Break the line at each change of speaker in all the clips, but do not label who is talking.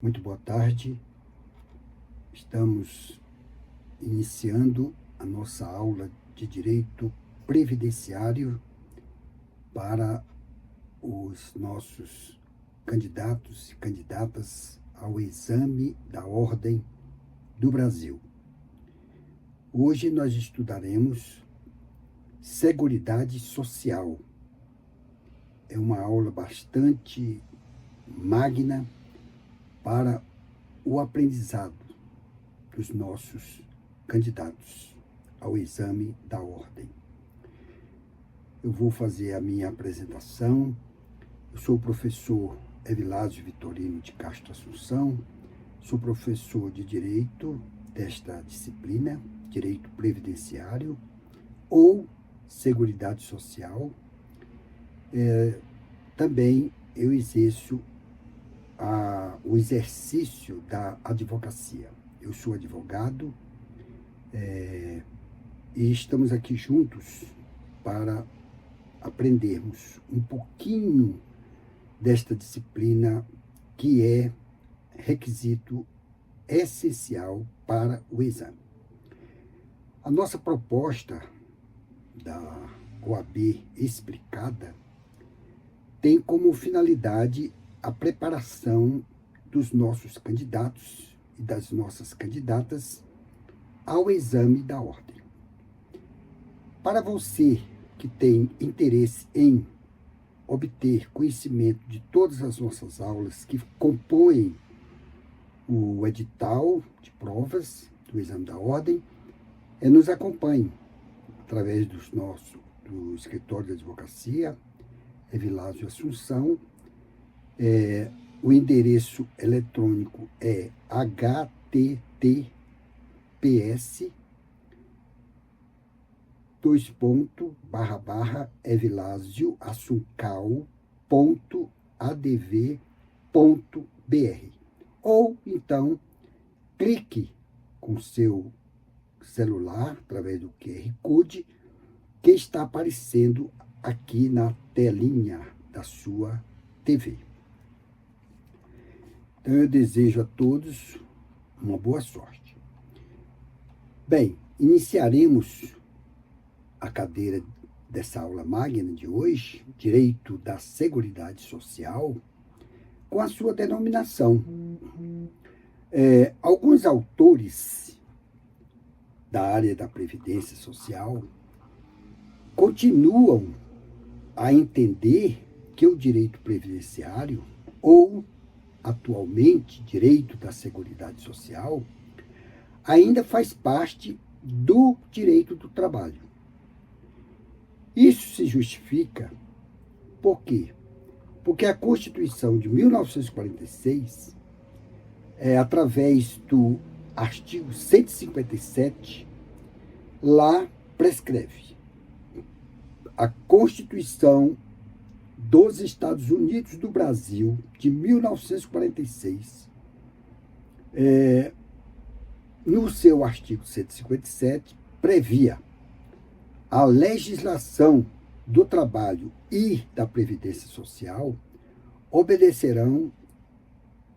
Muito boa tarde. Estamos iniciando a nossa aula de Direito Previdenciário para os nossos candidatos e candidatas ao exame da Ordem do Brasil. Hoje nós estudaremos Seguridade Social. É uma aula bastante magna para o aprendizado dos nossos candidatos ao exame da ordem. Eu vou fazer a minha apresentação. Eu sou o professor Evilásio Vitorino de Castro Assunção, sou professor de Direito desta disciplina, Direito Previdenciário ou Seguridade Social. Também eu exerço o exercício da advocacia. Eu sou advogado e estamos aqui juntos para aprendermos um pouquinho desta disciplina que é requisito essencial para o exame. A nossa proposta da OAB explicada tem como finalidade a preparação dos nossos candidatos e das nossas candidatas ao exame da ordem. Para você que tem interesse em obter conhecimento de todas as nossas aulas que compõem o edital de provas do exame da ordem, nos acompanhe através do escritório de advocacia, Evilásio Assunção. O endereço eletrônico é https://evilasioassuncal.adv.br, ou então clique com seu celular através do QR Code que está aparecendo aqui na telinha da sua TV. Então, eu desejo a todos uma boa sorte. Bem, iniciaremos a cadeira dessa aula magna de hoje, Direito da Seguridade Social, com a sua denominação. Alguns autores da área da Previdência Social continuam a entender que o direito previdenciário, ou atualmente direito da Seguridade Social, ainda faz parte do direito do trabalho. Isso se justifica por quê? Porque a Constituição de 1946, através do artigo 157, lá prescreve a Constituição dos Estados Unidos do Brasil, de 1946, no seu artigo 157, previa a legislação do trabalho e da Previdência Social obedecerão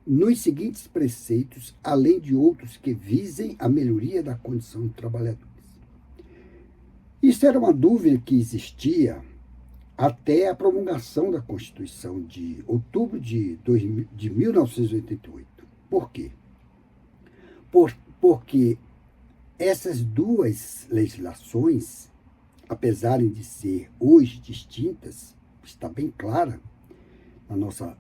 nos seguintes preceitos, além de outros que visem a melhoria da condição dos trabalhadores. Isso era uma dúvida que existia até a promulgação da Constituição de outubro de 1988. Por quê? Porque essas duas legislações, apesar de ser hoje distintas, está bem clara na nossa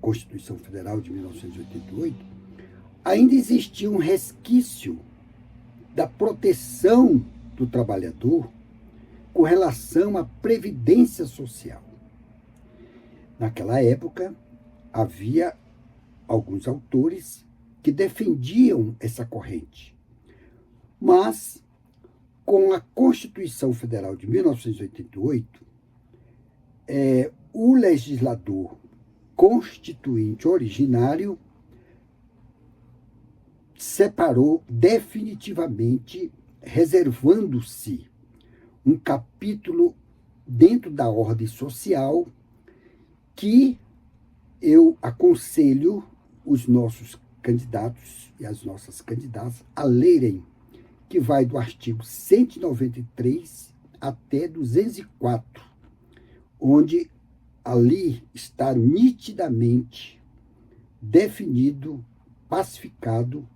Constituição Federal de 1988, ainda existia um resquício da proteção do trabalhador com relação à previdência social. Naquela época, havia alguns autores que defendiam essa corrente. Mas, com a Constituição Federal de 1988, o legislador constituinte originário separou definitivamente, reservando-se um capítulo dentro da ordem social que eu aconselho os nossos candidatos e as nossas candidatas a lerem, que vai do artigo 193 até 204, onde ali está nitidamente definido, pacificado,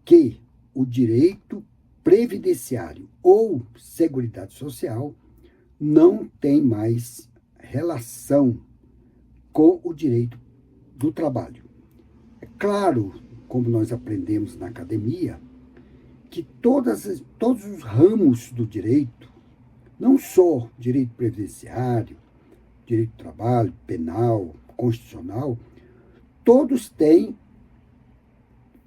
que o direito previdenciário ou seguridade social não tem mais relação com o direito do trabalho. É claro, como nós aprendemos na academia, que todos os ramos do direito, não só direito previdenciário, direito do trabalho, penal, constitucional, todos têm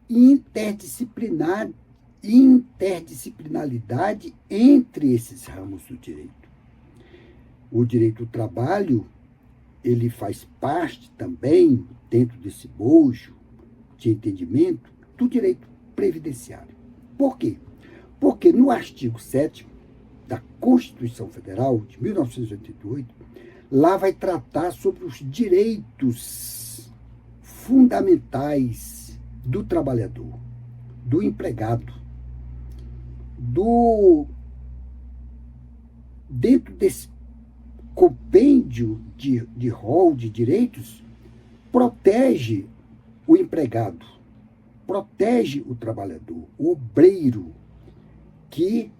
interdisciplinaridade entre esses ramos do direito. O direito do trabalho, ele faz parte também, dentro desse bojo de entendimento, do direito previdenciário. Por quê? Porque no artigo 7º da Constituição Federal de 1988, lá vai tratar sobre os direitos fundamentais do trabalhador, do empregado, dentro desse compêndio de rol de direitos, protege o empregado, protege o trabalhador, o obreiro, que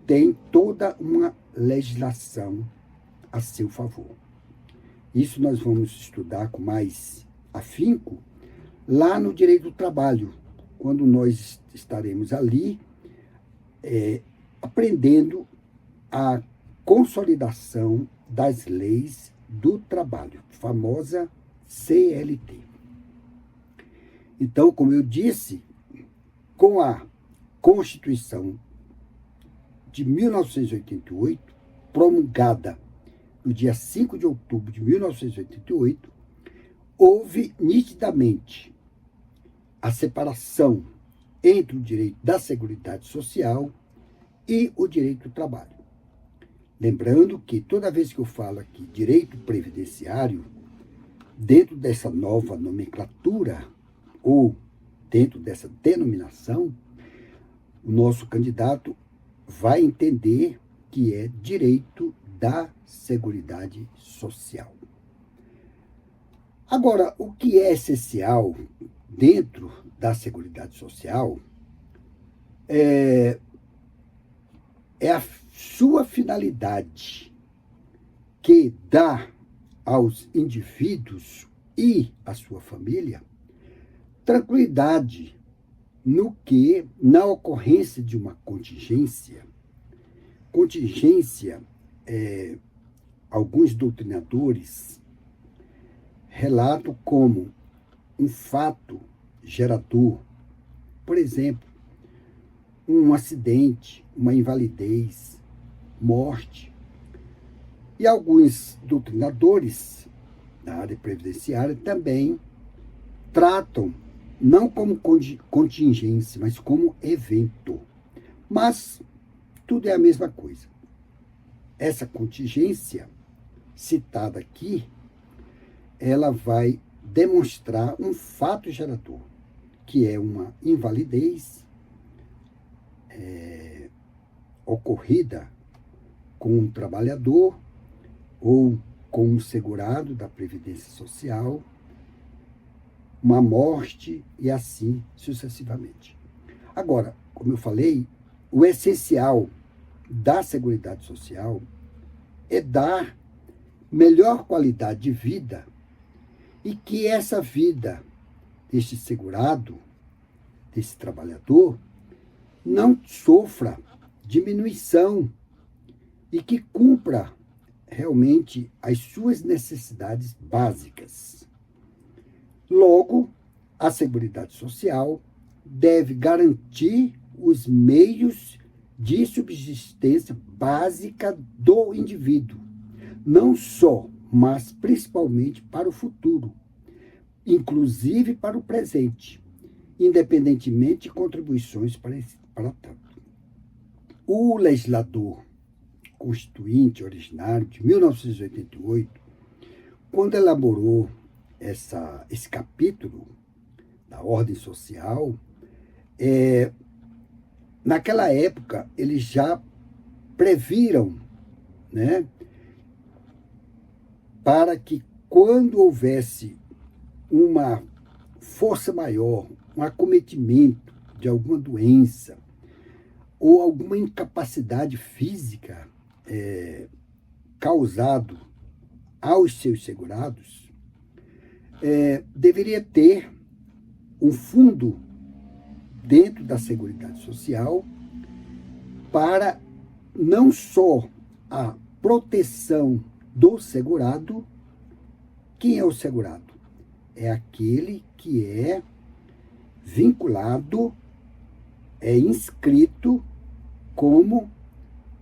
tem toda uma legislação a seu favor. Isso nós vamos estudar com mais afinco lá no direito do trabalho, quando nós estaremos ali aprendendo a consolidação das leis do trabalho, famosa CLT. Então, como eu disse, com a Constituição de 1988, promulgada no dia 5 de outubro de 1988, houve nitidamente a separação entre o direito da Seguridade Social e o direito do trabalho. Lembrando que toda vez que eu falo aqui direito previdenciário, dentro dessa nova nomenclatura ou dentro dessa denominação, o nosso candidato vai entender que é direito da Seguridade Social. Agora, o que é essencial dentro da Seguridade Social é a sua finalidade, que dá aos indivíduos e à sua família tranquilidade na ocorrência de uma contingência. Contingência, alguns doutrinadores relatam como um fato gerador, por exemplo, um acidente, uma invalidez, morte. E alguns doutrinadores da área previdenciária também tratam não como contingência, mas como evento. Mas tudo é a mesma coisa. Essa contingência citada aqui, ela vai demonstrar um fato gerador, que é uma invalidez ocorrida com um trabalhador ou com um segurado da Previdência Social, uma morte e assim sucessivamente. Agora, como eu falei, o essencial da Seguridade Social é dar melhor qualidade de vida e que essa vida deste segurado, desse trabalhador, não sofra diminuição e que cumpra realmente as suas necessidades básicas. Logo, a Seguridade Social deve garantir os meios de subsistência básica do indivíduo, não só, mas principalmente para o futuro, inclusive para o presente, independentemente de contribuições para tanto. O legislador constituinte originário de 1988, quando elaborou esse capítulo da ordem social, naquela época eles já previram, né, para que quando houvesse uma força maior, um acometimento de alguma doença ou alguma incapacidade física causado aos seus segurados, deveria ter um fundo dentro da Seguridade Social para não só a proteção do segurado. Quem é o segurado? É aquele que é vinculado, é inscrito como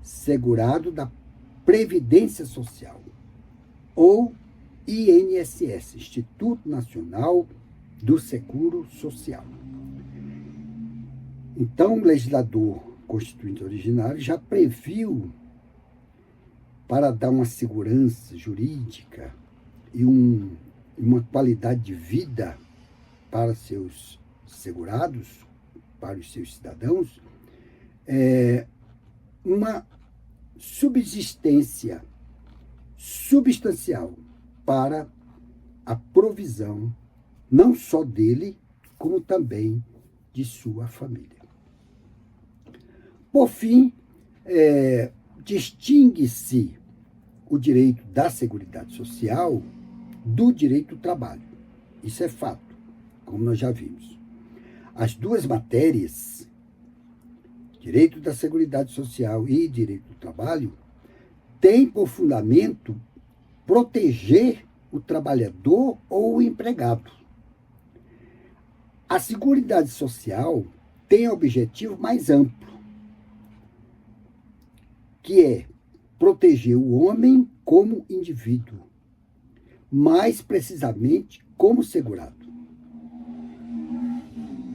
segurado da Previdência Social, ou INSS, Instituto Nacional do Seguro Social. Então, o legislador constituinte originário já previu, para dar uma segurança jurídica e uma qualidade de vida para seus segurados, para os seus cidadãos, uma subsistência substancial para a provisão não só dele, como também de sua família. Por fim, distingue-se o direito da Seguridade Social do direito do trabalho. Isso é fato, como nós já vimos. As duas matérias, direito da Seguridade Social e direito do trabalho, têm por fundamento proteger o trabalhador ou o empregado. A Seguridade Social tem objetivo mais amplo, que é proteger o homem como indivíduo, mais precisamente como segurado.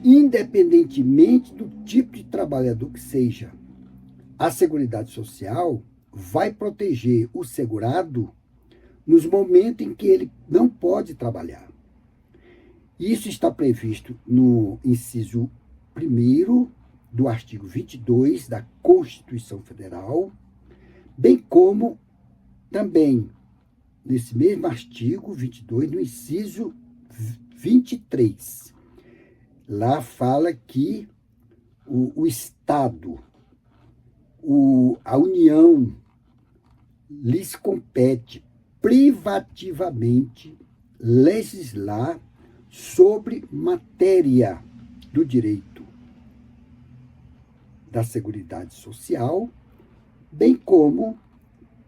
Independentemente do tipo de trabalhador que seja, a Seguridade Social vai proteger o segurado nos momentos em que ele não pode trabalhar. Isso está previsto no inciso 1º do artigo 22 da Constituição Federal, bem como também nesse mesmo artigo 22, no inciso 23. Lá fala que o Estado, a União, lhes compete privativamente legislar sobre matéria do direito da Seguridade Social, bem como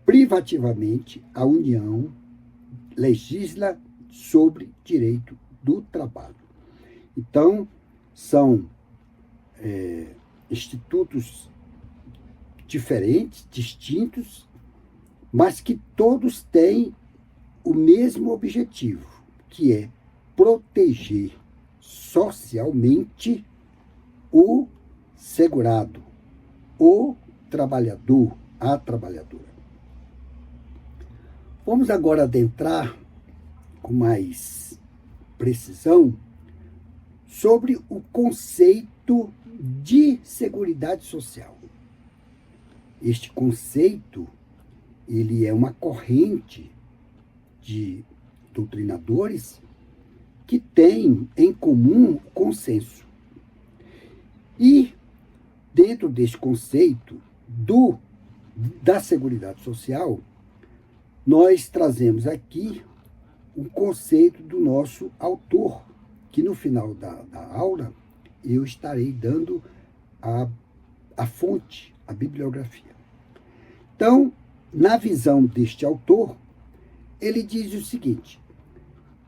privativamente a União legisla sobre direito do trabalho. Então, são institutos diferentes, distintos, mas que todos têm o mesmo objetivo, que é proteger socialmente o segurado, o trabalhador, a trabalhadora. Vamos agora adentrar com mais precisão sobre o conceito de Seguridade Social. Este conceito, ele é uma corrente de doutrinadores que tem em comum o consenso. E, dentro deste conceito da Seguridade Social, nós trazemos aqui o conceito do nosso autor, que no final da aula eu estarei dando a fonte, a bibliografia. Então, na visão deste autor, ele diz o seguinte,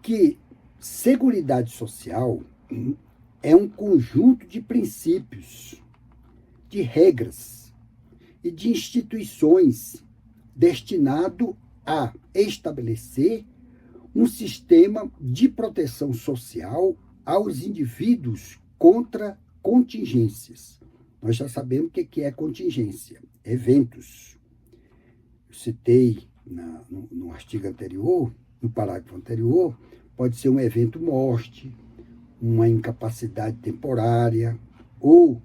que Seguridade Social é um conjunto de princípios, de regras e de instituições destinado a estabelecer um sistema de proteção social aos indivíduos contra contingências. Nós já sabemos o que é contingência, eventos. Eu citei no artigo anterior, no parágrafo anterior, pode ser um evento morte, uma incapacidade temporária ou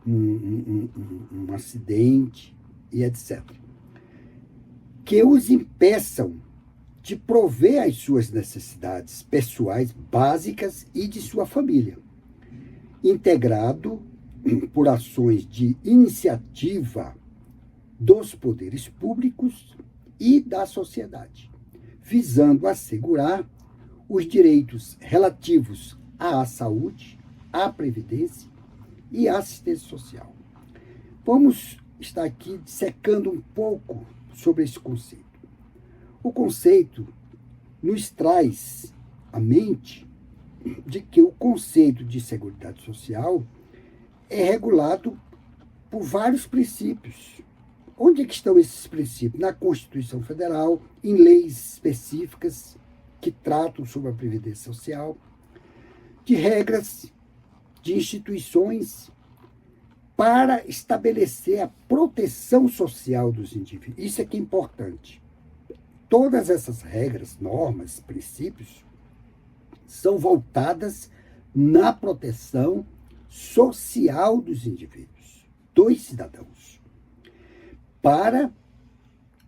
um acidente e etc. Que os impeçam de prover as suas necessidades pessoais básicas e de sua família, integrado por ações de iniciativa dos poderes públicos e da sociedade, visando assegurar os direitos relativos à saúde, à previdência e à assistência social. Vamos estar aqui dissecando um pouco sobre esse conceito. O conceito nos traz à mente de que o conceito de Seguridade Social é regulado por vários princípios. Onde é que estão esses princípios? Na Constituição Federal, em leis específicas que tratam sobre a Previdência Social, de regras, de instituições para estabelecer a proteção social dos indivíduos. Isso é que é importante. Todas essas regras, normas, princípios são voltadas na proteção social dos indivíduos, dos cidadãos. Para,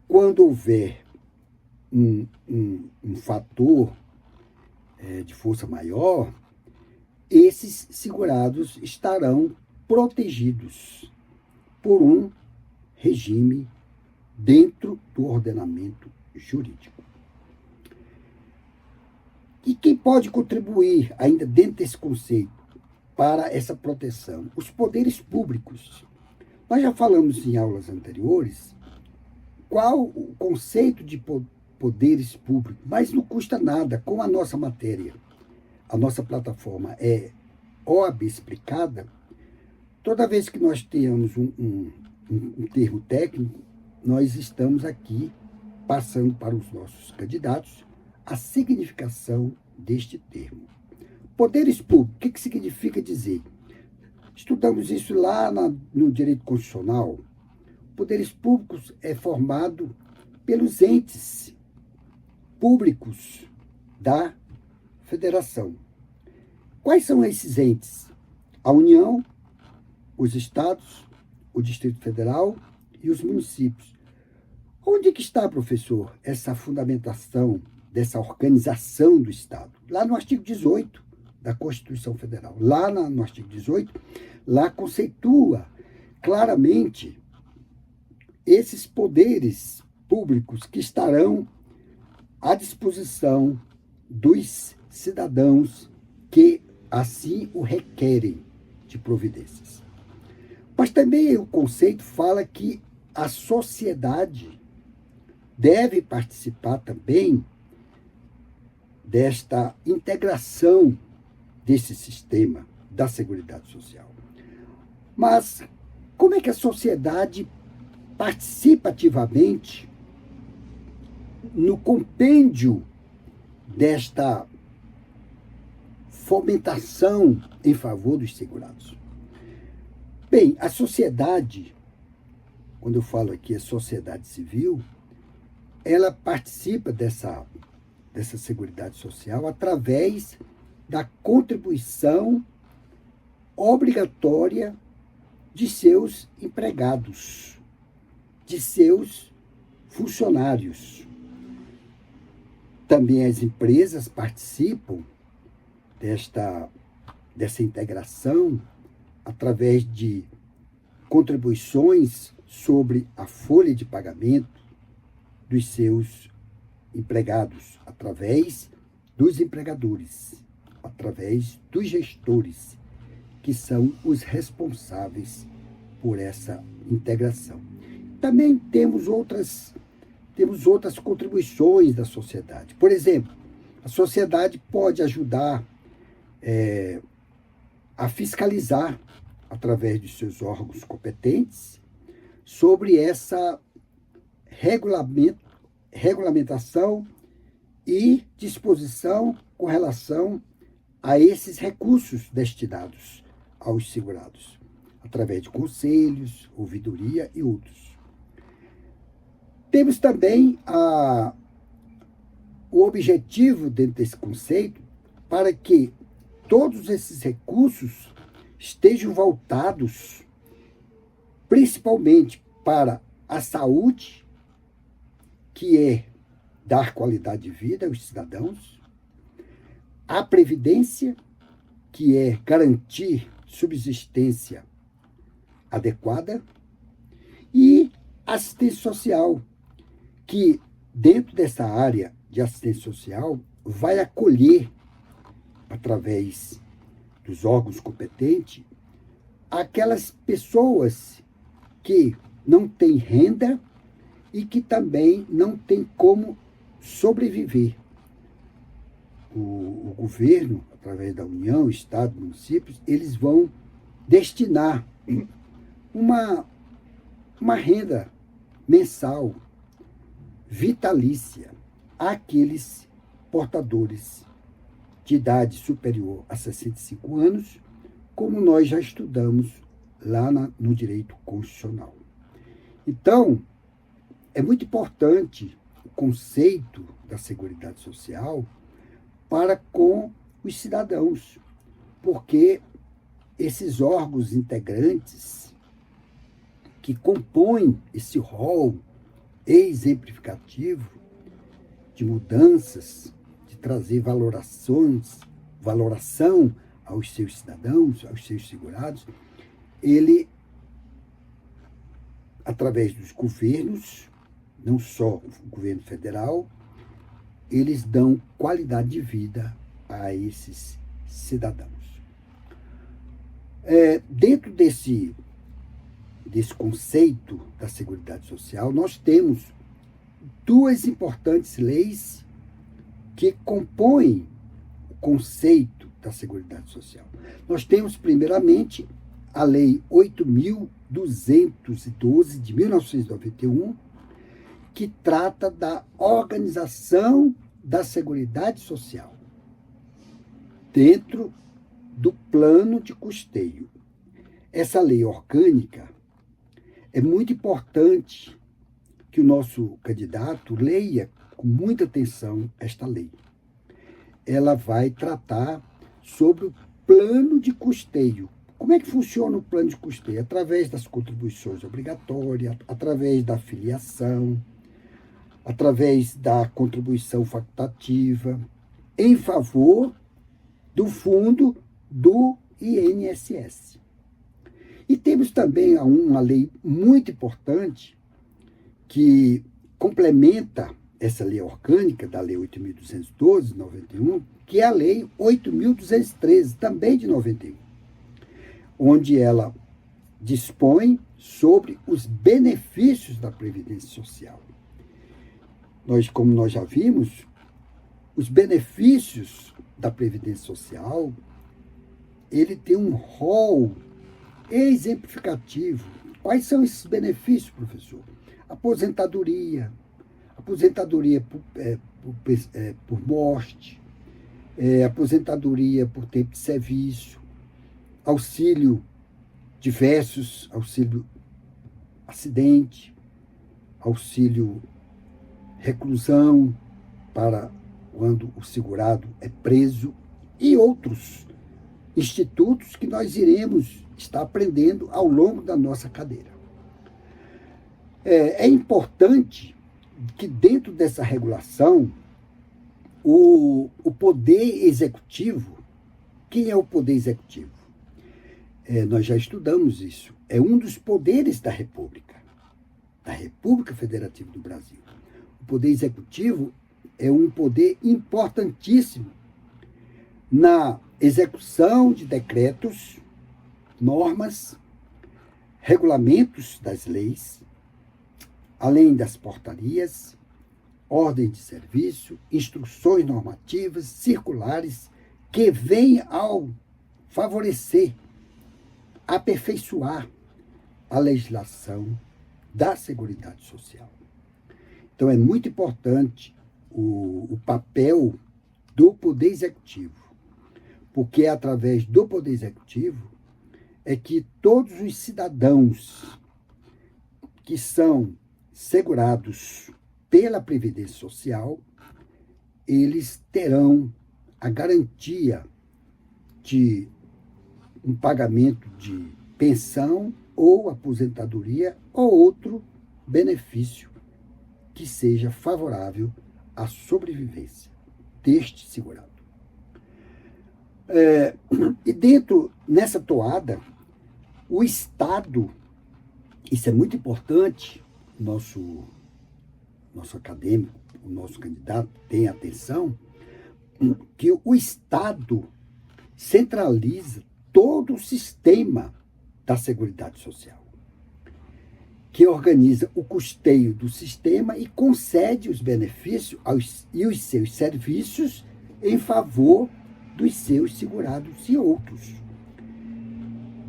quando houver um fator de força maior, esses segurados estarão protegidos por um regime dentro do ordenamento jurídico. E quem pode contribuir, ainda dentro desse conceito, para essa proteção? Os poderes públicos. Nós já falamos em aulas anteriores qual o conceito de poderes públicos, mas não custa nada, com a nossa matéria, a nossa plataforma é OAB explicada, toda vez que nós tenhamos um termo técnico, nós estamos aqui passando para os nossos candidatos a significação deste termo. Poderes públicos, o que significa dizer? Estudamos isso lá no direito constitucional. Poderes públicos é formado pelos entes públicos da federação. Quais são esses entes? A União, os estados, o Distrito Federal e os municípios. Onde que está, professor, essa fundamentação dessa organização do Estado? Lá no artigo 18 da Constituição Federal. Lá no artigo 18, lá conceitua claramente esses poderes públicos que estarão à disposição dos cidadãos que assim o requerem de providências. Mas também o conceito fala que a sociedade deve participar também desta integração desse sistema da Seguridade Social. Mas como é que a sociedade participa ativamente no compêndio desta fomentação em favor dos segurados? Bem, a sociedade, quando eu falo aqui a sociedade civil, ela participa dessa Seguridade Social através da contribuição obrigatória de seus empregados, de seus funcionários. Também as empresas participam dessa integração através de contribuições sobre a folha de pagamento dos seus empregados, através dos empregadores, através dos gestores, que são os responsáveis por essa integração. Também temos outras contribuições da sociedade. Por exemplo, a sociedade pode ajudar a fiscalizar, através de seus órgãos competentes, sobre essa regulamentação e disposição com relação a esses recursos destinados aos segurados, através de conselhos, ouvidoria e outros. Temos também o objetivo dentro desse conceito para que todos esses recursos estejam voltados principalmente para a saúde, que é dar qualidade de vida aos cidadãos, a previdência, que é garantir subsistência adequada, e assistência social, que dentro dessa área de assistência social vai acolher, através dos órgãos competentes, aquelas pessoas que não têm renda e que também não têm como sobreviver. O governo, através da União, Estado, municípios, eles vão destinar uma renda mensal, vitalícia, àqueles portadores de idade superior a 65 anos, como nós já estudamos lá no direito constitucional. Então, é muito importante o conceito da Seguridade Social para com os cidadãos, porque esses órgãos integrantes que compõem esse rol exemplificativo de mudanças, de trazer valoração aos seus cidadãos, aos seus segurados, ele, através dos governos, não só o governo federal, eles dão qualidade de vida a esses cidadãos. Dentro desse conceito da Seguridade Social, nós temos duas importantes leis que compõem o conceito da Seguridade Social. Nós temos, primeiramente, a Lei 8.212, de 1991, que trata da organização da Seguridade Social dentro do plano de custeio. Essa lei orgânica é muito importante que o nosso candidato leia com muita atenção esta lei. Ela vai tratar sobre o plano de custeio. Como é que funciona o plano de custeio? Através das contribuições obrigatórias, através da filiação, através da contribuição facultativa, em favor do fundo do INSS. E temos também uma lei muito importante que complementa essa lei orgânica da Lei 8.212, de 91, que é a Lei 8.213, também de 91, onde ela dispõe sobre os benefícios da Previdência Social. Como nós já vimos, os benefícios da Previdência Social, ele tem um rol exemplificativo. Quais são esses benefícios, professor? Aposentadoria por morte, aposentadoria por tempo de serviço, auxílio diversos, auxílio acidente, auxílio reclusão para quando o segurado é preso, e outros institutos que nós iremos estar aprendendo ao longo da nossa cadeira. É importante que dentro dessa regulação, o poder executivo, quem é o poder executivo? Nós já estudamos isso, é um dos poderes da República Federativa do Brasil. O poder executivo é um poder importantíssimo na execução de decretos, normas, regulamentos das leis, além das portarias, ordens de serviço, instruções normativas, circulares, que vêm ao favorecer, aperfeiçoar a legislação da Seguridade Social. Então, é muito importante o papel do Poder Executivo, porque é através do Poder Executivo é que todos os cidadãos que são segurados pela Previdência Social, eles terão a garantia de um pagamento de pensão ou aposentadoria ou outro benefício que seja favorável à sobrevivência deste segurado. E dentro, nessa toada, o Estado, isso é muito importante, nosso acadêmico, o nosso candidato tem atenção, que o Estado centraliza todo o sistema da Seguridade Social, que organiza o custeio do sistema e concede os benefícios e os seus serviços em favor dos seus segurados e outros.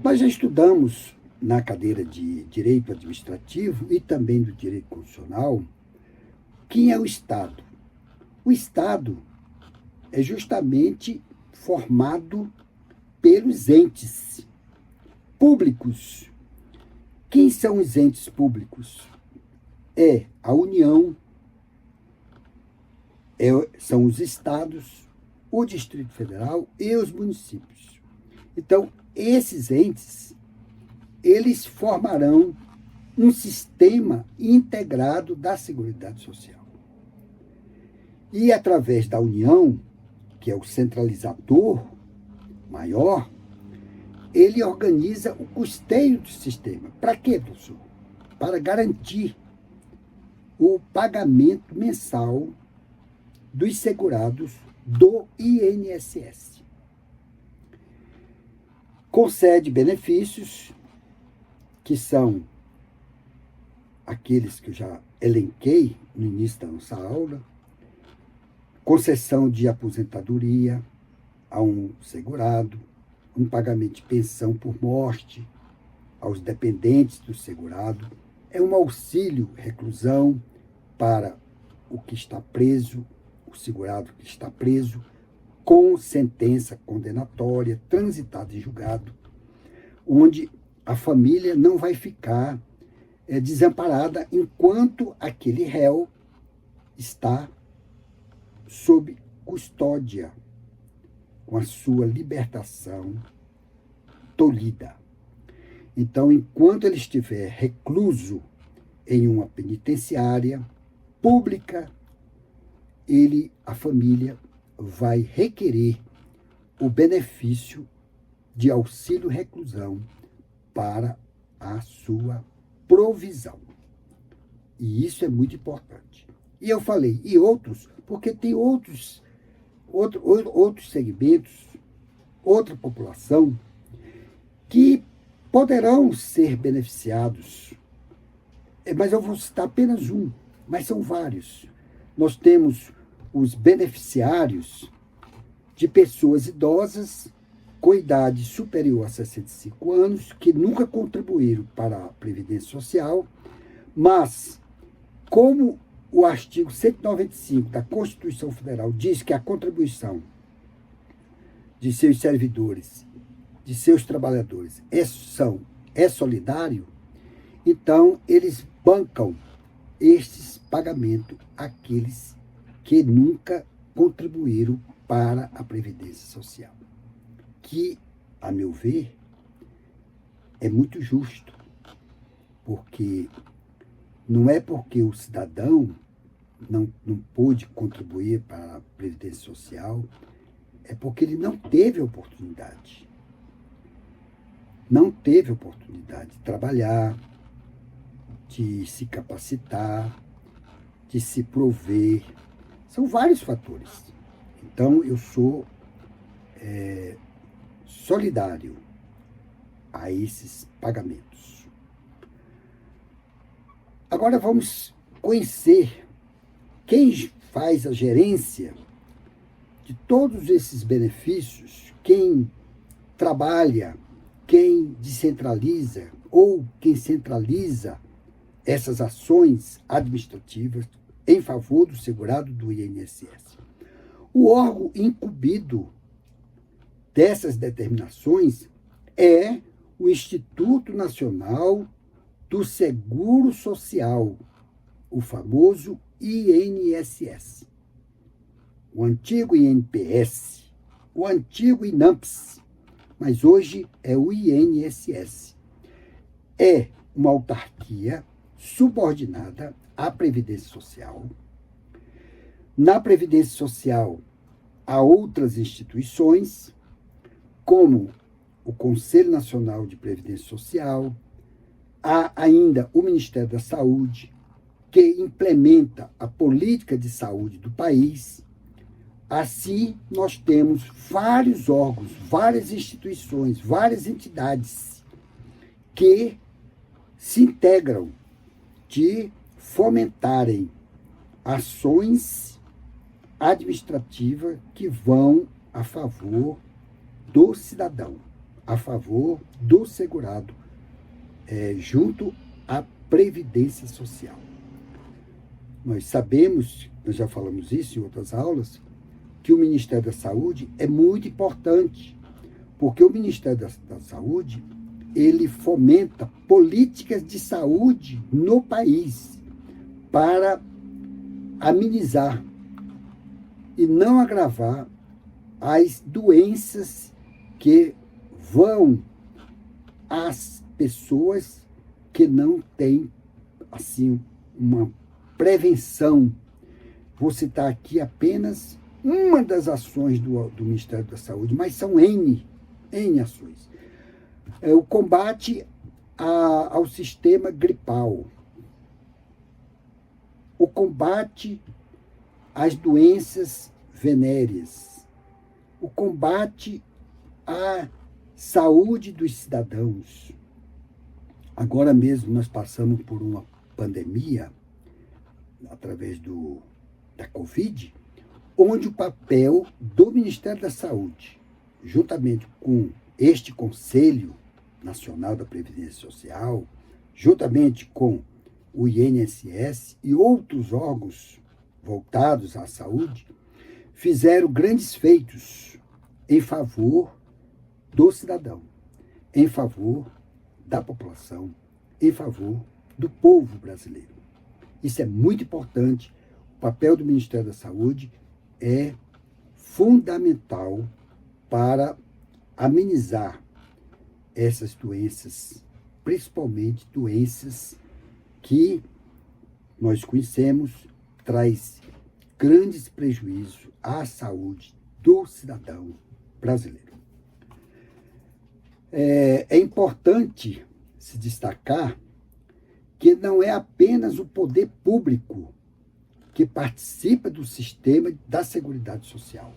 Nós já estudamos na cadeira de Direito Administrativo e também do Direito Constitucional quem é o Estado. O Estado é justamente formado pelos entes públicos. Quem são os entes públicos? É a União, são os estados, o Distrito Federal e os municípios. Então, esses entes, eles formarão um sistema integrado da Seguridade Social. E através da União, que é o centralizador maior, ele organiza o custeio do sistema. Para quê, professor? Para garantir o pagamento mensal dos segurados do INSS. Concede benefícios, que são aqueles que eu já elenquei no início da nossa aula, concessão de aposentadoria a um segurado, um pagamento de pensão por morte aos dependentes do segurado, é um auxílio reclusão para o que está preso, o segurado que está preso, com sentença condenatória, transitada em julgado, onde a família não vai ficar desamparada enquanto aquele réu está sob custódia, com a sua libertação tolhida. Então, enquanto ele estiver recluso em uma penitenciária pública, a família vai requerer o benefício de auxílio reclusão para a sua provisão. E isso é muito importante. E eu falei, e outros, porque tem outros segmentos, outra população, que poderão ser beneficiados. Mas eu vou citar apenas um, mas são vários. Nós temos os beneficiários de pessoas idosas com idade superior a 65 anos, que nunca contribuíram para a Previdência Social, mas, como o artigo 195 da Constituição Federal diz que a contribuição de seus servidores, de seus trabalhadores, é solidário, então eles bancam estes pagamentos àqueles que nunca contribuíram para a Previdência Social. Que, a meu ver, é muito justo, porque não é porque o cidadão não pôde contribuir para a Previdência Social, é porque ele não teve oportunidade. Não teve oportunidade de trabalhar, de se capacitar, de se prover. São vários fatores. Então, eu sou solidário a esses pagamentos. Agora vamos conhecer quem faz a gerência de todos esses benefícios, quem trabalha, quem descentraliza ou quem centraliza essas ações administrativas em favor do segurado do INSS. O órgão incumbido dessas determinações é o Instituto Nacional do Seguro Social, o famoso INSS. O antigo INPS, o antigo INAMPS, mas hoje é o INSS. É uma autarquia subordinada à Previdência Social. Na Previdência Social, há outras instituições, como o Conselho Nacional de Previdência Social, há ainda o Ministério da Saúde, que implementa a política de saúde do país. Assim, nós temos vários órgãos, várias instituições, várias entidades que se integram de fomentarem ações administrativas que vão a favor do cidadão, a favor do segurado, junto à Previdência Social. Nós sabemos, nós já falamos isso em outras aulas, que o Ministério da Saúde é muito importante, porque o Ministério da Saúde, ele fomenta políticas de saúde no país para amenizar e não agravar as doenças que vão às pessoas que não têm, assim, uma prevenção. Vou citar aqui apenas uma das ações do Ministério da Saúde, mas são N ações. O combate ao sistema gripal, o combate às doenças venéreas, o combate à saúde dos cidadãos. Agora mesmo nós passamos por uma pandemia, através da Covid, onde o papel do Ministério da Saúde, juntamente com este Conselho Nacional da Previdência Social, juntamente com o INSS e outros órgãos voltados à saúde, fizeram grandes feitos em favor do cidadão, em favor da população, em favor do povo brasileiro. Isso é muito importante. O papel do Ministério da Saúde é fundamental para amenizar essas doenças, principalmente doenças que nós conhecemos, traz grandes prejuízos à saúde do cidadão brasileiro. É importante se destacar que não é apenas o poder público que participa do sistema da Seguridade Social,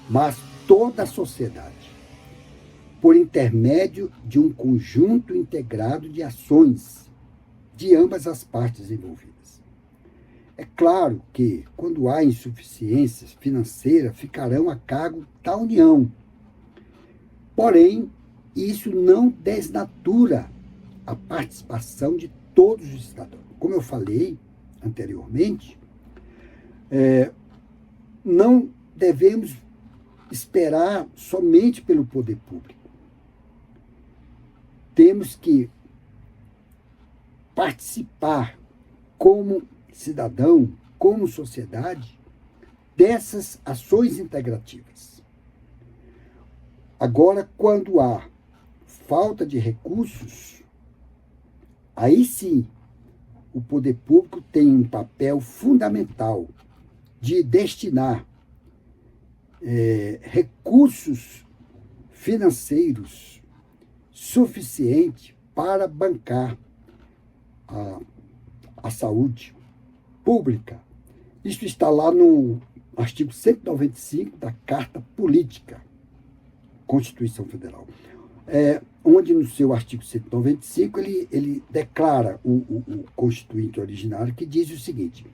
mas toda a sociedade, por intermédio de um conjunto integrado de ações de ambas as partes envolvidas. É claro que, quando há insuficiências financeiras, ficarão a cargo da União. Porém, isso não desnatura a participação de todos os cidadãos. Como eu falei anteriormente, não devemos esperar somente pelo poder público. Temos que participar como cidadão, como sociedade, dessas ações integrativas. Agora, quando há falta de recursos, aí sim o poder público tem um papel fundamental de destinar recursos financeiros suficientes para bancar a saúde pública. Isso está lá no artigo 195 da Carta Política, Constituição Federal, onde no seu artigo 195 ele declara o Constituinte originário, que diz o seguinte: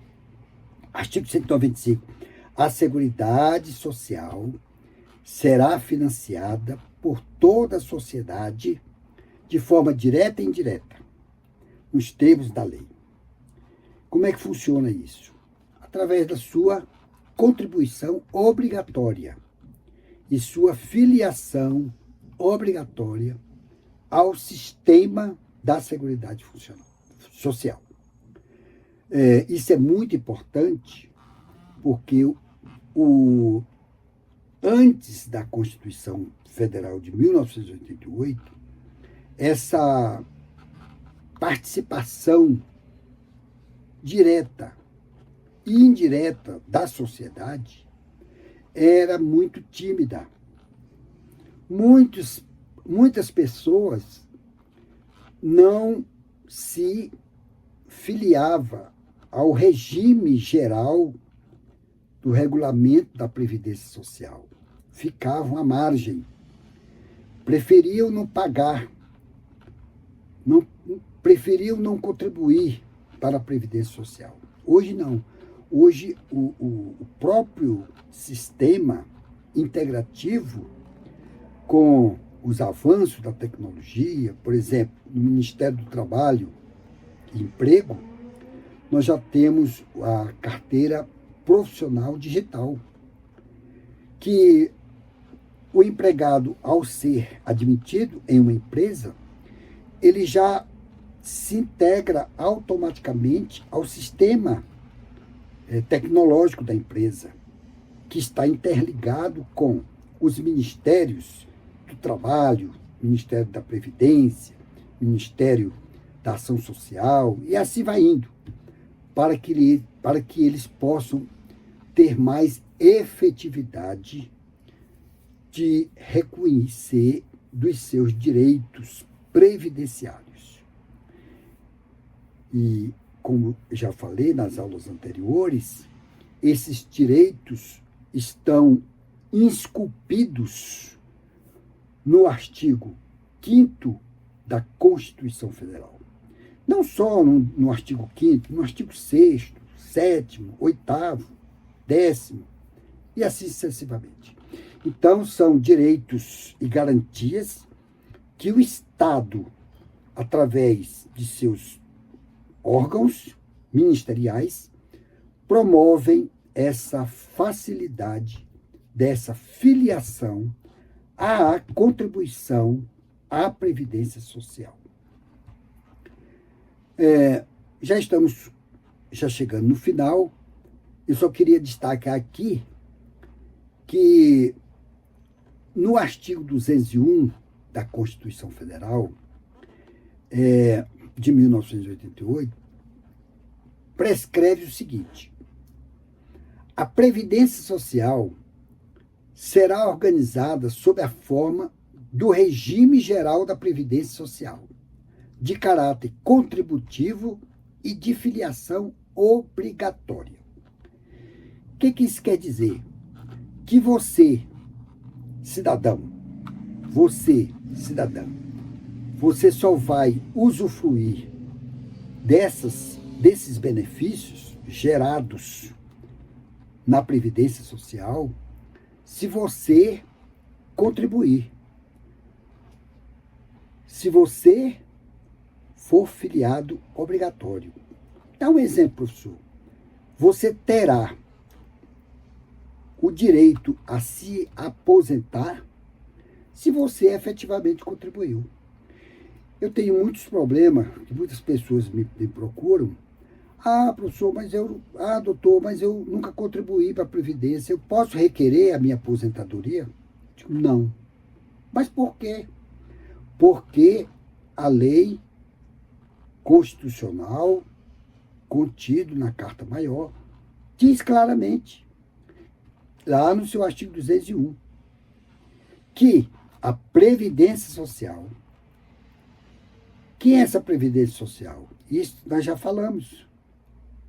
artigo 195, a Seguridade Social será financiada por toda a sociedade de forma direta e indireta, nos termos da lei. Como é que funciona isso? Através da sua contribuição obrigatória e sua filiação obrigatória ao sistema da Seguridade Social. Isso é muito importante porque antes da Constituição Federal de 1988, essa participação direta e indireta da sociedade era muito tímida. Muitas pessoas não se filiavam ao regime geral do regulamento da Previdência Social. Ficavam à margem. Preferiam não pagar, preferiam não contribuir para a Previdência Social. Hoje não. Hoje o próprio sistema integrativo, com os avanços da tecnologia, por exemplo, no Ministério do Trabalho e Emprego, nós já temos a carteira profissional digital, que o empregado, ao ser admitido em uma empresa, ele já se integra automaticamente ao sistema tecnológico da empresa, que está interligado com os ministérios do Trabalho, Ministério da Previdência, Ministério da Ação Social, e assim vai indo, para que eles possam ter mais efetividade de reconhecer dos seus direitos previdenciários. E, como já falei nas aulas anteriores, esses direitos estão esculpidos no artigo 5º da Constituição Federal. Não só no artigo 5º, no artigo 6º, 7º, 8º, 10º, e assim sucessivamente. Então, são direitos e garantias que o Estado, através de seus órgãos ministeriais, promovem essa facilidade dessa filiação à contribuição à Previdência Social. Já estamos chegando no final. Eu só queria destacar aqui que no artigo 201 da Constituição Federal de 1988, prescreve o seguinte: a Previdência Social será organizada sob a forma do regime geral da Previdência Social, de caráter contributivo e de filiação obrigatória. O que isso quer dizer? Que você, cidadão, você só vai usufruir desses benefícios gerados na Previdência Social se você contribuir. Se você for filiado obrigatório. Dá um exemplo, professor. Você terá o direito a se aposentar se você efetivamente contribuiu. Eu tenho muitos problemas, que muitas pessoas me procuram. Professor, doutor, mas eu nunca contribuí para a Previdência. Eu posso requerer a minha aposentadoria? Digo, não. Mas por quê? Porque a lei constitucional, contido na Carta Maior, diz claramente, lá no seu artigo 201, que a Previdência Social, que é essa Previdência Social? Isso nós já falamos.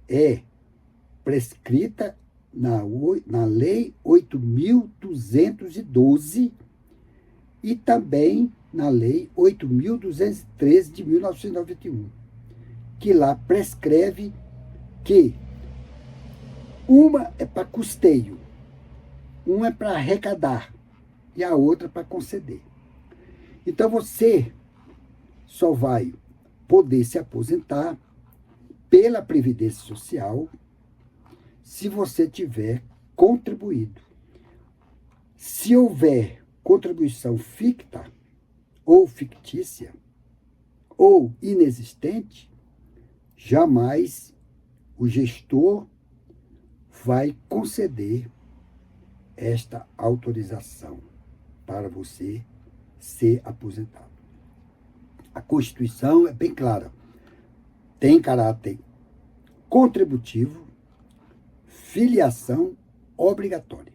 É prescrita na Lei 8.212 e também na Lei 8.213 de 1991, que lá prescreve que uma é para custeio, uma é para arrecadar e a outra para conceder. Então você só vai poder se aposentar pela Previdência Social se você tiver contribuído. Se houver contribuição ficta ou fictícia ou inexistente, jamais o gestor vai conceder esta autorização para você ser aposentado. A Constituição é bem clara. Tem caráter contributivo, filiação obrigatória.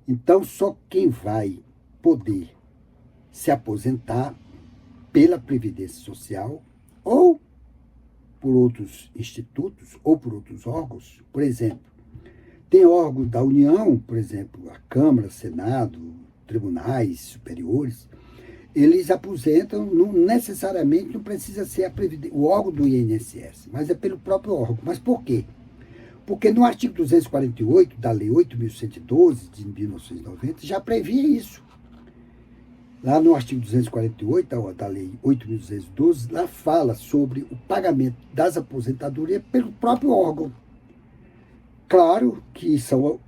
Então, só quem vai poder se aposentar pela Previdência Social ou por outros institutos ou por outros órgãos, por exemplo, tem órgãos da União, por exemplo, a Câmara, Senado, tribunais superiores, eles aposentam, não necessariamente não precisa ser o órgão do INSS, mas é pelo próprio órgão. Mas por quê? Porque no artigo 248 da Lei 8.112 de 1990 já previa isso. Lá no artigo 248 da Lei 8.212, lá fala sobre o pagamento das aposentadorias pelo próprio órgão. Claro que são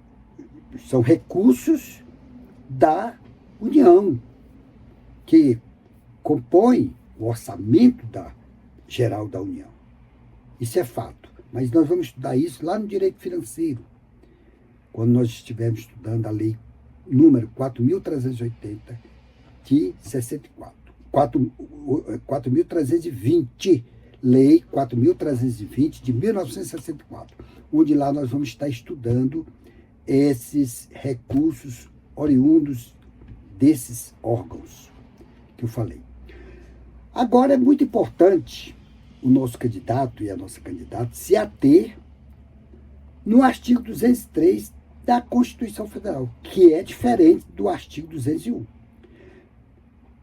recursos da União, que compõe o orçamento geral da União. Isso é fato. Mas nós vamos estudar isso lá no direito financeiro, quando nós estivermos estudando a lei número 4.380 de 64. 4.320, lei 4.320 de 1964, onde lá nós vamos estar estudando esses recursos oriundos desses órgãos que eu falei. Agora, é muito importante o nosso candidato e a nossa candidata se ater no artigo 203 da Constituição Federal, que é diferente do artigo 201.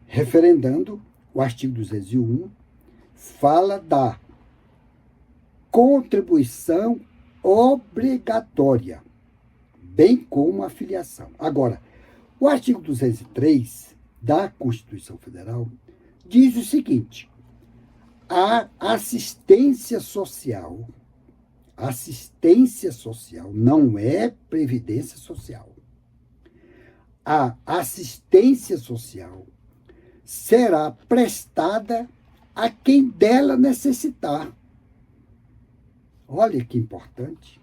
Referendando, o artigo 201 fala da contribuição obrigatória, bem como a filiação. Agora, o artigo 203 da Constituição Federal diz o seguinte: a assistência social não é previdência social. A assistência social será prestada a quem dela necessitar. Olha que importante.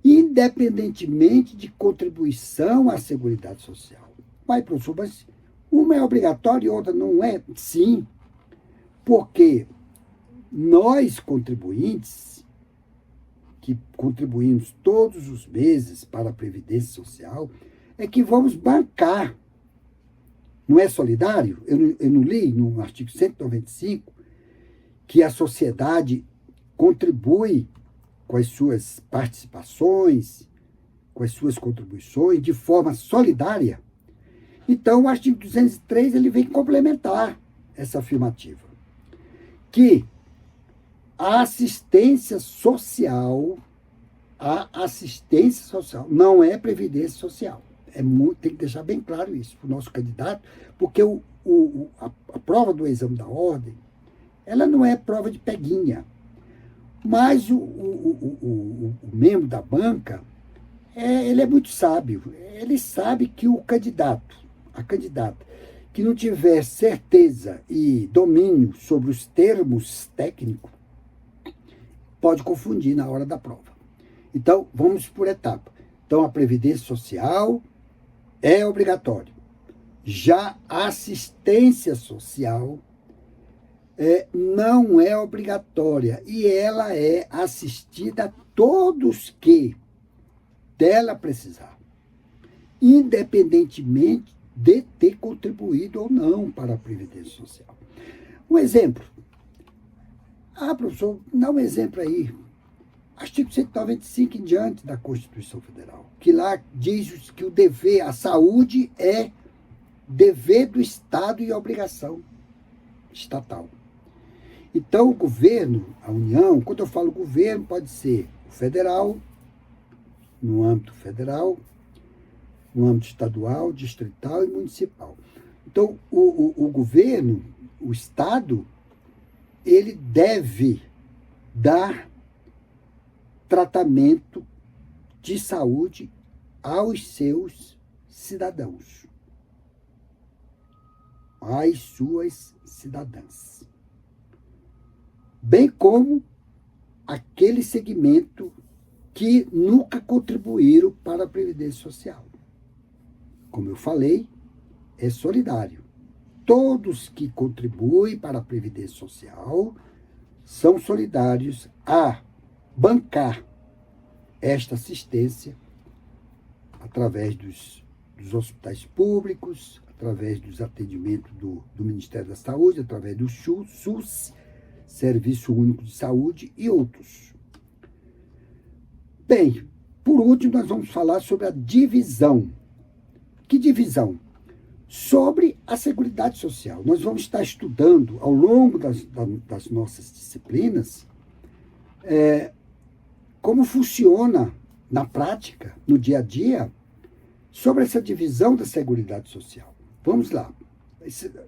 Independentemente de contribuição à Seguridade Social. Mas, professor, mas uma é obrigatória e outra não é? Sim, porque nós, contribuintes, que contribuímos todos os meses para a Previdência Social, é que vamos bancar. Não é solidário? Eu não li no artigo 195 que a sociedade contribui com as suas participações, com as suas contribuições, de forma solidária? Então, o artigo 203 ele vem complementar essa afirmativa, que a assistência social não é previdência social. Tem que deixar bem claro isso para o nosso candidato, porque a prova do exame da ordem, ela não é prova de peguinha. Mas o membro da banca, ele é muito sábio. Ele sabe que a candidata, que não tiver certeza e domínio sobre os termos técnicos, pode confundir na hora da prova. Então, vamos por etapa. Então, a Previdência Social é obrigatório. Já a assistência social não é obrigatória e ela é assistida a todos que dela precisar, independentemente de ter contribuído ou não para a Previdência Social. Um exemplo. Professor, dá um exemplo aí. Artigo 195 em diante da Constituição Federal, que lá diz que o dever, a saúde é dever do Estado e obrigação estatal. Então, o governo, a União, quando eu falo governo, pode ser o federal, no âmbito federal, no âmbito estadual, distrital e municipal. Então, o governo, o Estado, ele deve dar tratamento de saúde aos seus cidadãos, às suas cidadãs, bem como aquele segmento que nunca contribuíram para a Previdência Social. Como eu falei, é solidário. Todos que contribuem para a Previdência Social são solidários a bancar esta assistência através dos hospitais públicos, através dos atendimentos do Ministério da Saúde, através do SUS, Serviço Único de Saúde e outros. Bem, por último, nós vamos falar sobre a divisão. Que divisão? Sobre a Seguridade Social. Nós vamos estar estudando, ao longo das nossas disciplinas, como funciona na prática, no dia a dia, sobre essa divisão da Seguridade Social. Vamos lá.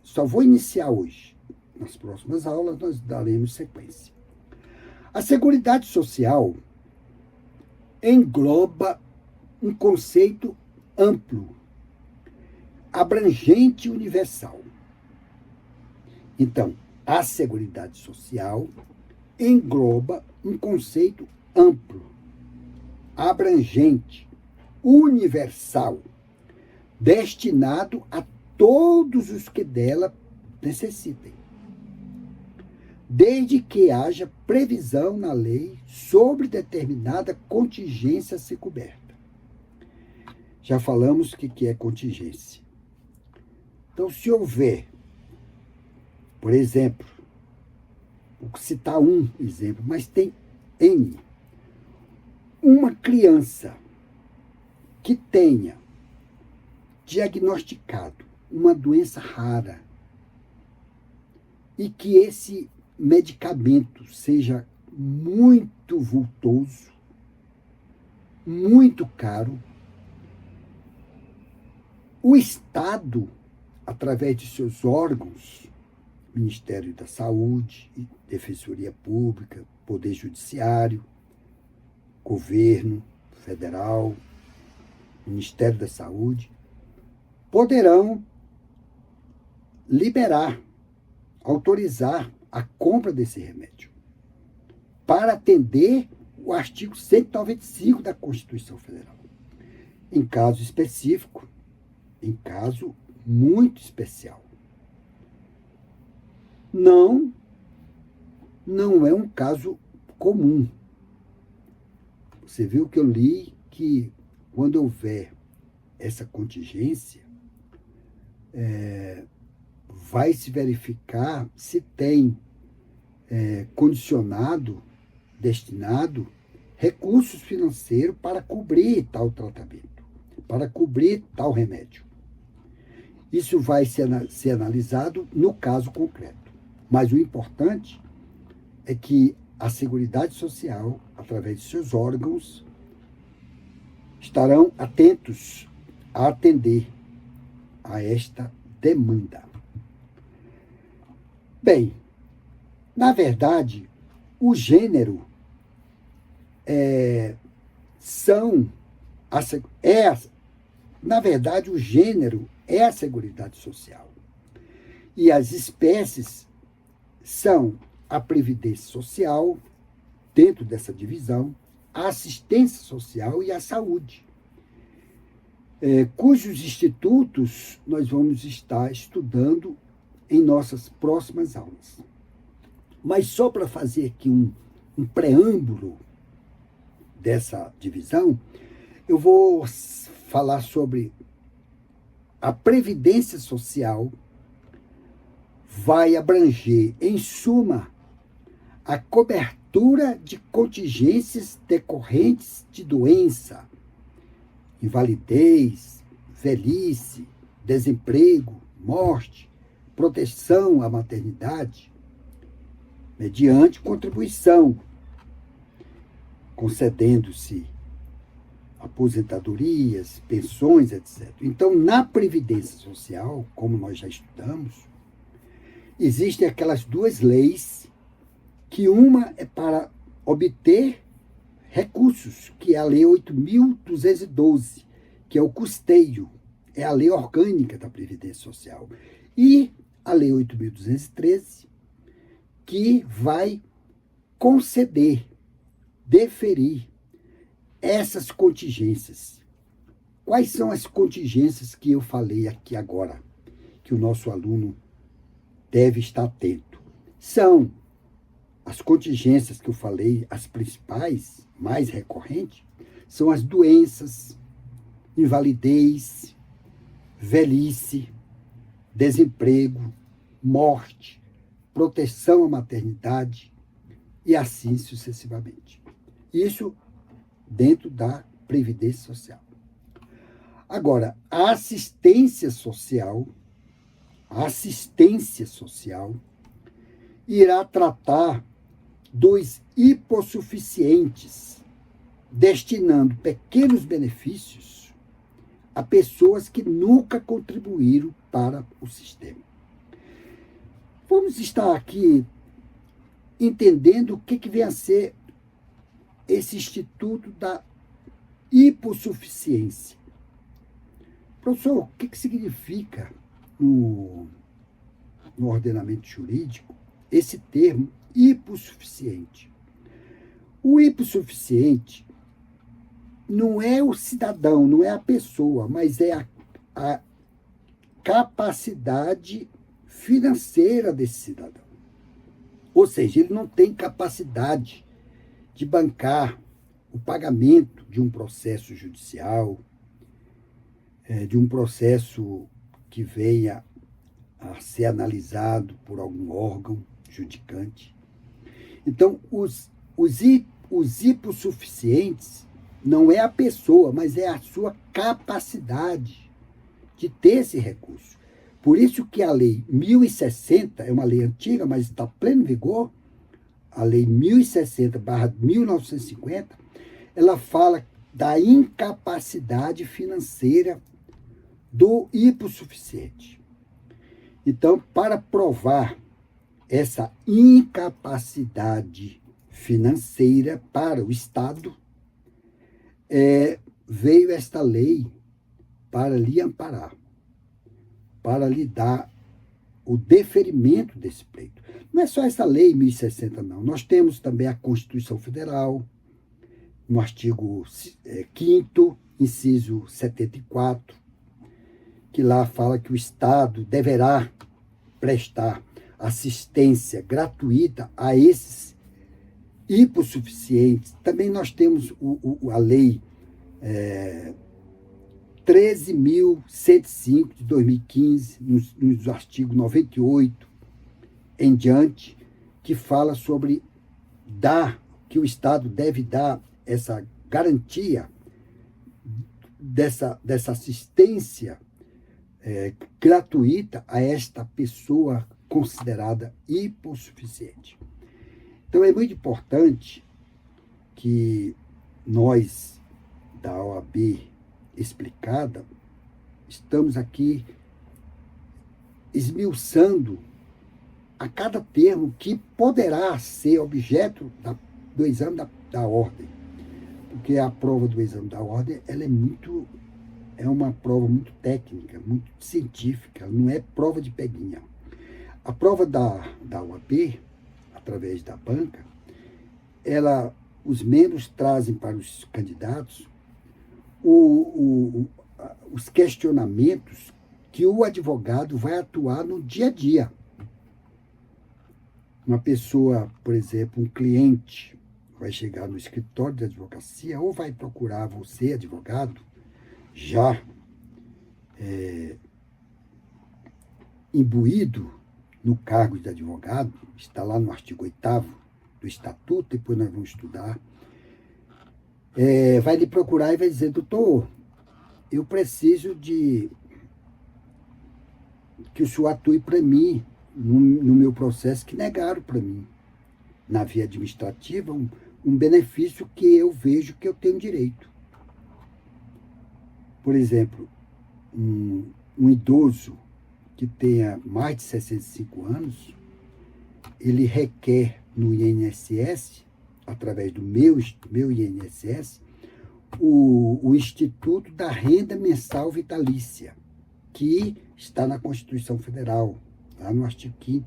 Só vou iniciar hoje. Nas próximas aulas nós daremos sequência. A Seguridade Social engloba um conceito amplo, abrangente e universal. Então, a Seguridade Social engloba um conceito amplo, abrangente, universal, destinado a todos os que dela necessitem, desde que haja previsão na lei sobre determinada contingência a ser coberta. Já falamos o que é contingência. Então, se houver, por exemplo, vou citar um exemplo, mas tem N, uma criança que tenha diagnosticado uma doença rara e que esse medicamento seja muito vultoso, muito caro, o Estado, através de seus órgãos, Ministério da Saúde, Defensoria Pública, Poder Judiciário, Governo Federal, Ministério da Saúde, poderão liberar, autorizar a compra desse remédio para atender o artigo 195 da Constituição Federal. Em caso específico, em caso muito especial. Não é um caso comum. Você viu que eu li que quando houver essa contingência, vai se verificar se tem condicionado, destinado recursos financeiros para cobrir tal tratamento, para cobrir tal remédio. Isso vai ser analisado no caso concreto. Mas o importante é que a Seguridade Social, através de seus órgãos, estarão atentos a atender a esta demanda. Bem, na verdade, o gênero o gênero é a Seguridade Social. E as espécies são a Previdência Social, dentro dessa divisão, a Assistência Social e a Saúde, cujos institutos nós vamos estar estudando em nossas próximas aulas. Mas só para fazer aqui um preâmbulo dessa divisão, eu vou falar sobre a Previdência Social. Vai abranger, em suma, a cobertura de contingências decorrentes de doença, invalidez, velhice, desemprego, morte, proteção à maternidade, mediante contribuição, concedendo-se aposentadorias, pensões, etc. Então, na Previdência Social, como nós já estudamos, existem aquelas duas leis, que uma é para obter recursos, que é a Lei 8.212, que é o custeio, é a lei orgânica da Previdência Social, e a Lei 8.213, que vai conceder, deferir essas contingências. Quais são as contingências que eu falei aqui agora, que o nosso aluno deve estar atento? São as contingências que eu falei, as principais, mais recorrentes, são as doenças, invalidez, velhice, desemprego, morte, proteção à maternidade e assim sucessivamente. Isso dentro da Previdência Social. Agora, a assistência social irá tratar dos hipossuficientes, destinando pequenos benefícios a pessoas que nunca contribuíram para o sistema. Vamos estar aqui entendendo o que vem a ser esse Instituto da Hipossuficiência. Professor, o que significa no ordenamento jurídico esse termo hipossuficiente? O hipossuficiente não é o cidadão, não é a pessoa, mas é a capacidade financeira desse cidadão. Ou seja, ele não tem capacidade de bancar o pagamento de um processo judicial, de um processo que venha a ser analisado por algum órgão judicante. Então, os hipossuficientes não é a pessoa, mas é a sua capacidade de ter esse recurso. Por isso que a Lei 1060, é uma lei antiga, mas está pleno vigor, a Lei 1060/1950, ela fala da incapacidade financeira do hipossuficiente. Então, para provar essa incapacidade financeira para o Estado, veio esta lei para lhe amparar, para lhe dar o deferimento desse pleito. Não é só essa lei 1060, não. Nós temos também a Constituição Federal, no artigo 5º, inciso 74, que lá fala que o Estado deverá prestar assistência gratuita a esses hipossuficientes. Também nós temos a lei 13.105 de 2015, nos artigos 98 em diante, que fala sobre que o Estado deve dar essa garantia dessa assistência gratuita a esta pessoa considerada hipossuficiente. Então, é muito importante que nós, da OAB Explicada, estamos aqui esmiuçando a cada termo que poderá ser objeto do exame da ordem. Porque a prova do exame da ordem ela é uma prova muito técnica, muito científica, não é prova de peguinha. A prova da OAB, através da banca, os membros trazem para os candidatos os questionamentos que o advogado vai atuar no dia a dia. Uma pessoa, por exemplo, um cliente, vai chegar no escritório de advocacia ou vai procurar você, advogado, já imbuído no cargo de advogado, está lá no artigo 8º do Estatuto, depois nós vamos estudar, vai lhe procurar e vai dizer: doutor, eu preciso que o senhor atue para mim no meu processo que negaram para mim, na via administrativa, um benefício que eu vejo que eu tenho direito. Por exemplo, um idoso que tenha mais de 65 anos, ele requer no INSS, através do meu INSS, o Instituto da Renda Mensal Vitalícia, que está na Constituição Federal, lá no artigo 5º,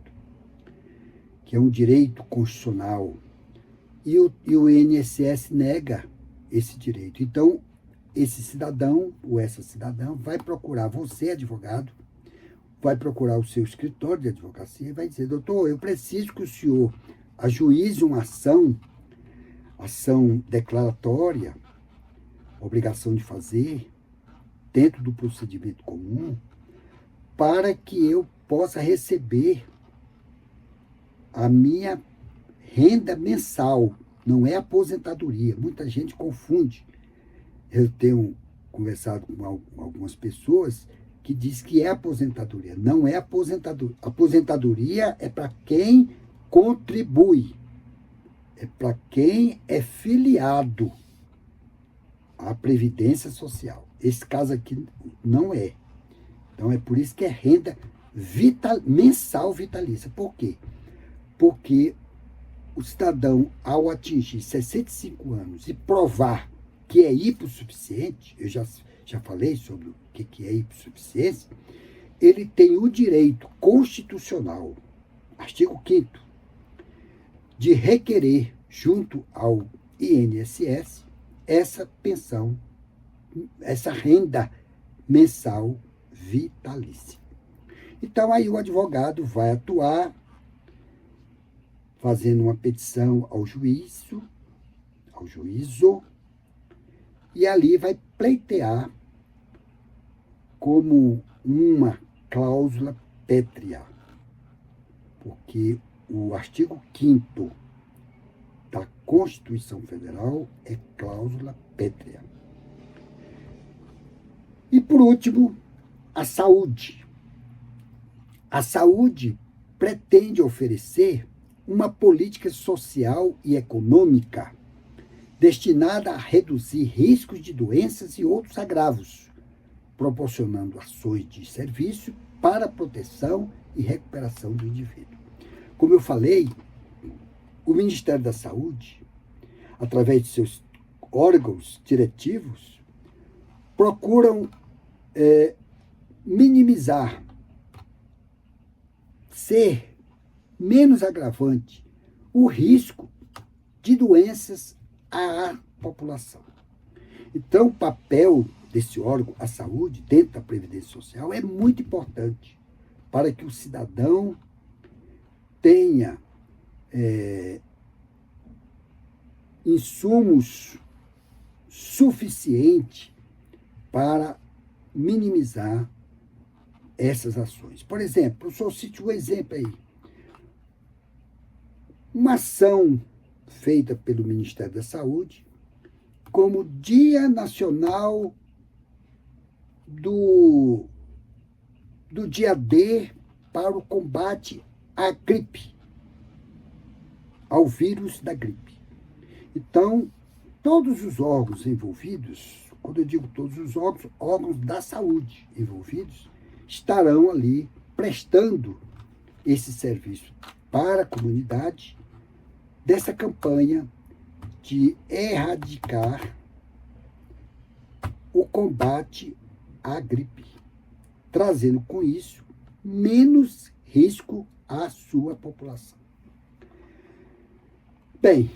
que é um direito constitucional. E o INSS nega esse direito. Então, esse cidadão ou essa cidadã vai procurar você, advogado, vai procurar o seu escritório de advocacia e vai dizer: doutor, eu preciso que o senhor ajuize uma ação declaratória, obrigação de fazer, dentro do procedimento comum, para que eu possa receber a minha renda mensal. Não é aposentadoria. Muita gente confunde. Eu tenho conversado com algumas pessoas que diz que é aposentadoria. Não é aposentadoria. Aposentadoria é para quem contribui. É para quem é filiado à Previdência Social. Esse caso aqui não é. Então, é por isso que é renda mensal vitalícia. Por quê? Porque o cidadão, ao atingir 65 anos e provar que é hipossuficiente, eu já falei sobre o que é hipossuficiência, ele tem o direito constitucional, artigo 5º, de requerer, junto ao INSS, essa pensão, essa renda mensal vitalícia. Então, aí o advogado vai atuar fazendo uma petição ao juízo, e ali vai pleitear como uma cláusula pétrea, porque o artigo 5º da Constituição Federal é cláusula pétrea. E, por último, a saúde. A saúde pretende oferecer uma política social e econômica destinada a reduzir riscos de doenças e outros agravos, proporcionando ações de serviço para a proteção e recuperação do indivíduo. Como eu falei, o Ministério da Saúde, através de seus órgãos diretivos, procuram minimizar, ser menos agravante o risco de doenças à população. Então, o papel desse órgão, a saúde, dentro da Previdência Social, é muito importante para que o cidadão tenha insumos suficientes para minimizar essas ações. Por exemplo, eu só cito um exemplo aí. Uma ação feita pelo Ministério da Saúde como Dia Nacional do dia D para o combate à gripe, ao vírus da gripe. Então, todos os órgãos envolvidos, quando eu digo todos os órgãos da saúde envolvidos, estarão ali prestando esse serviço para a comunidade dessa campanha de erradicar o combate à gripe, trazendo com isso menos risco à sua população. Bem,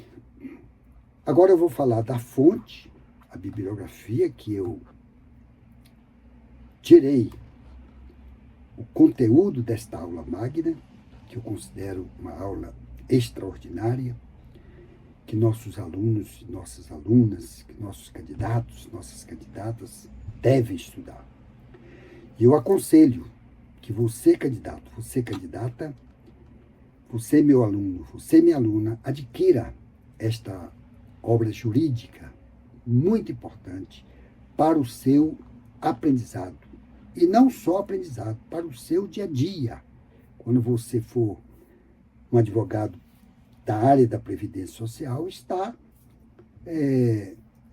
agora eu vou falar da fonte, a bibliografia que eu tirei o conteúdo desta aula magna, que eu considero uma aula extraordinária, que nossos alunos, nossas alunas, que nossos candidatos, nossas candidatas devem estudar. E eu aconselho que você, candidato, você, candidata, você, meu aluno, você, minha aluna, adquira esta obra jurídica muito importante para o seu aprendizado. E não só aprendizado, para o seu dia a dia. Quando você for um advogado da área da Previdência Social, está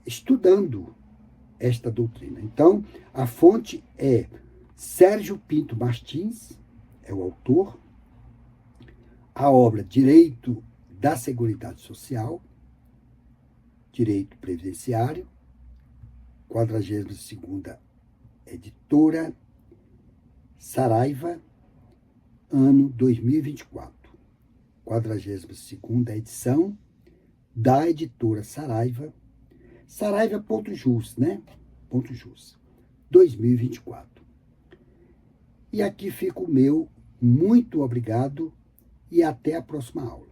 estudando esta doutrina. Então, a fonte é Sérgio Pinto Martins, é o autor, a obra Direito da Seguridade Social, Direito Previdenciário, 42ª editora, Saraiva, ano 2024. 42ª edição da editora Saraiva, Saraiva.jus, né? .jus, 2024. E aqui fica o meu muito obrigado e até a próxima aula.